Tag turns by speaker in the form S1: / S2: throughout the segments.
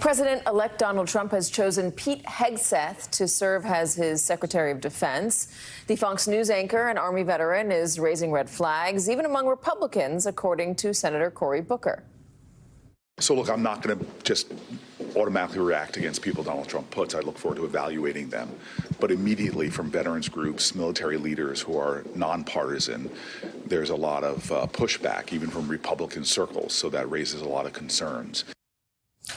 S1: President-elect Donald Trump has chosen Pete Hegseth to serve as his Secretary of Defense. The Fox News anchor and Army veteran is raising red flags, even among Republicans, according to Senator Cory Booker.
S2: So, look, I'm not going to just automatically react against people Donald Trump puts. I look forward to evaluating them. But immediately from veterans groups, military leaders who are nonpartisan, there's a lot of pushback, even from Republican circles. So that raises a lot of concerns.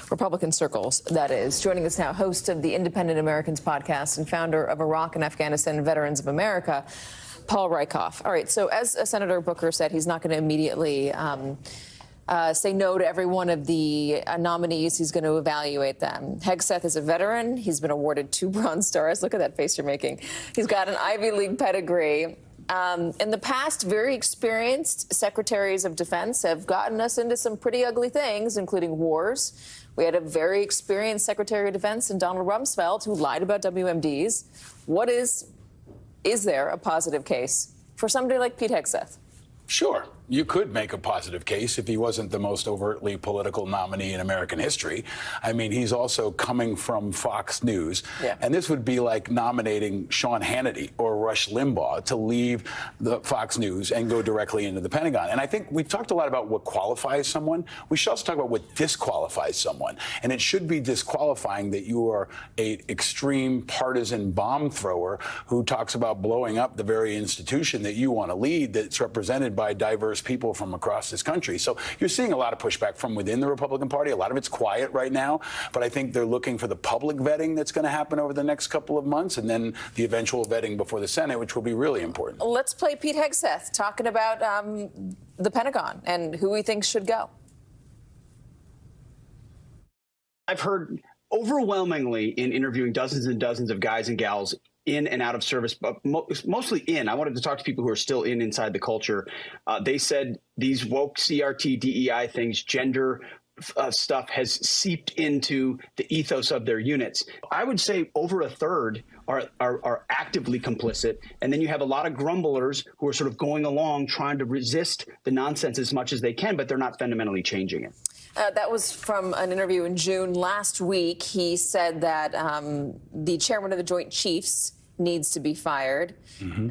S1: Republican circles, that is. Joining us now, host of the Independent Americans podcast and founder of Iraq and Afghanistan Veterans of America, Paul Rieckhoff. All right, so as Senator Booker said, he's not going to immediately say no to every one of the nominees. He's going to evaluate them. Hegseth is a veteran. He's been awarded 2 Bronze Stars. Look at that face you're making. He's got an Ivy League pedigree. In the past, very experienced secretaries of defense have gotten us into some pretty ugly things, including wars. We had a very experienced Secretary of Defense in Donald Rumsfeld who lied about WMDs. Is there a positive case for somebody like Pete Hegseth?
S3: Sure. You could make a positive case if he wasn't the most overtly political nominee in American history. I mean, he's also coming from Fox News. Yeah. And this would be like nominating Sean Hannity or Rush Limbaugh to leave the Fox News and go directly into the Pentagon. And I think we've talked a lot about what qualifies someone. We should also talk about what disqualifies someone. And it should be disqualifying that you are an extreme partisan bomb thrower who talks about blowing up the very institution that you want to lead, that's represented by diverse people from across this country. So you're seeing a lot of pushback from within the Republican Party. A lot of it's quiet right now, but I think they're looking for the public vetting that's going to happen over the next couple of months, and then the eventual vetting before the Senate, which will be really important.
S1: Let's play Pete Hegseth talking about the Pentagon and who he thinks should go.
S4: I've heard overwhelmingly in interviewing dozens and dozens of guys and gals in and out of service, but mostly in. I wanted to talk to people who are still inside the culture. They said these woke CRT, DEI things, gender stuff has seeped into the ethos of their units. I would say over a third are actively complicit. And then you have a lot of grumblers who are sort of going along trying to resist the nonsense as much as they can, but they're not fundamentally changing it.
S1: That was from an interview in June last week. He said that the chairman of the Joint Chiefs needs to be fired. Mm-hmm.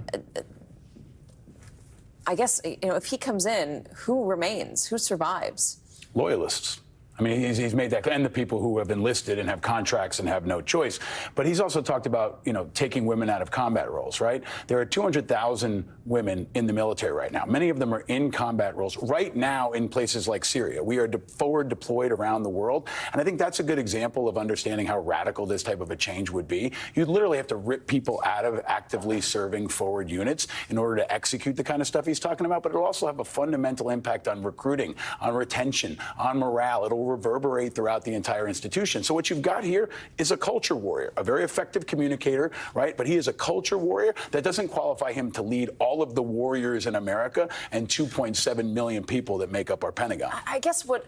S1: I guess, if he comes in, who remains? Who survives?
S3: Loyalists. I mean, he's made that, and the people who have enlisted and have contracts and have no choice. But he's also talked about, taking women out of combat roles, right? There are 200,000 women in the military right now. Many of them are in combat roles right now in places like Syria. We are forward deployed around the world. And I think that's a good example of understanding how radical this type of a change would be. You literally have to rip people out of actively serving forward units in order to execute the kind of stuff he's talking about. But it'll also have a fundamental impact on recruiting, on retention, on morale. It'll reverberate throughout the entire institution. So what you've got here is a culture warrior, a very effective communicator, right? But he is a culture warrior. That doesn't qualify him to lead all of the warriors in America and 2.7 million people that make up our Pentagon.
S1: I guess what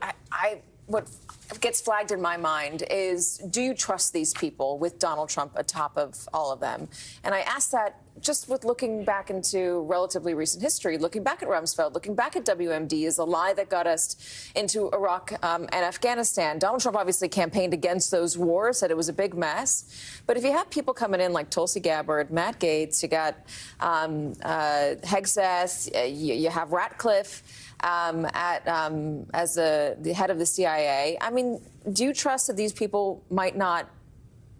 S1: gets flagged in my mind is, do you trust these people with Donald Trump atop of all of them? And I ask that just with looking back into relatively recent history, looking back at Rumsfeld, looking back at WMD as a lie that got us into Iraq and Afghanistan. Donald Trump obviously campaigned against those wars, said it was a big mess. But if you have people coming in like Tulsi Gabbard, Matt Gaetz, you got Hegseth, you have Ratcliffe as the head of the CIA. I mean, do you trust that these people might not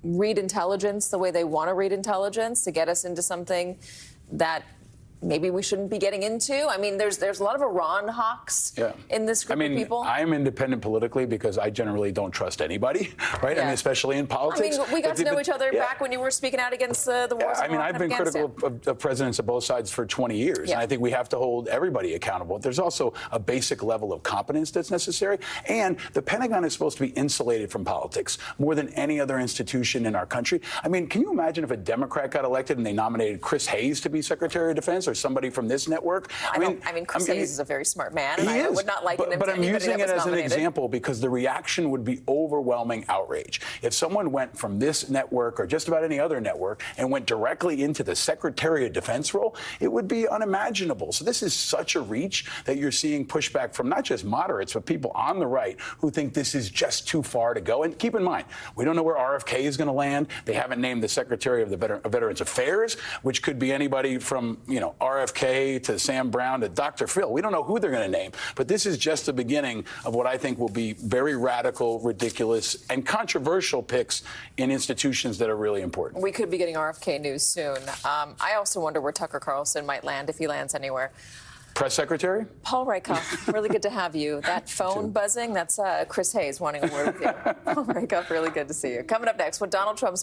S1: read intelligence the way they want to read intelligence to get us into something that maybe we shouldn't be getting into? I mean, there's a lot of Iran hawks in this group of people.
S3: I'm independent politically because I generally don't trust anybody, right? Yeah. I mean, especially in politics.
S1: I mean, we got to know each other back when you were speaking out against the wars.
S3: I mean, I've been critical of presidents of both sides for 20 years, and I think we have to hold everybody accountable. There's also a basic level of competence that's necessary, and the Pentagon is supposed to be insulated from politics more than any other institution in our country. I mean, can you imagine if a Democrat got elected and they nominated Chris Hayes to be Secretary of Defense? affairs or somebody from this network.
S1: I mean, Chris Hayes is a very smart man, and I would not liken him
S3: but
S1: to
S3: I'm
S1: anybody
S3: using
S1: that
S3: it
S1: was
S3: as an
S1: nominated.
S3: example because the reaction would be overwhelming outrage. If someone went from this network or just about any other network and went directly into the Secretary of Defense role, it would be unimaginable. So this is such a reach that you're seeing pushback from not just moderates, but people on the right who think this is just too far to go. And keep in mind, we don't know where RFK is going to land. They haven't named the Secretary of the Veterans Affairs, which could be anybody from, RFK to Sam Brown to Dr. Phil. We don't know who they're going to name, but this is just the beginning of what I think will be very radical, ridiculous, and controversial picks in institutions that are really important.
S1: We could be getting RFK news soon. I also wonder where Tucker Carlson might land, if he lands anywhere.
S3: Press Secretary?
S1: Paul Rykoff, really good to have you. That phone buzzing, that's Chris Hayes wanting a word with you. Paul Rykoff, really good to see you. Coming up next, what Donald Trump's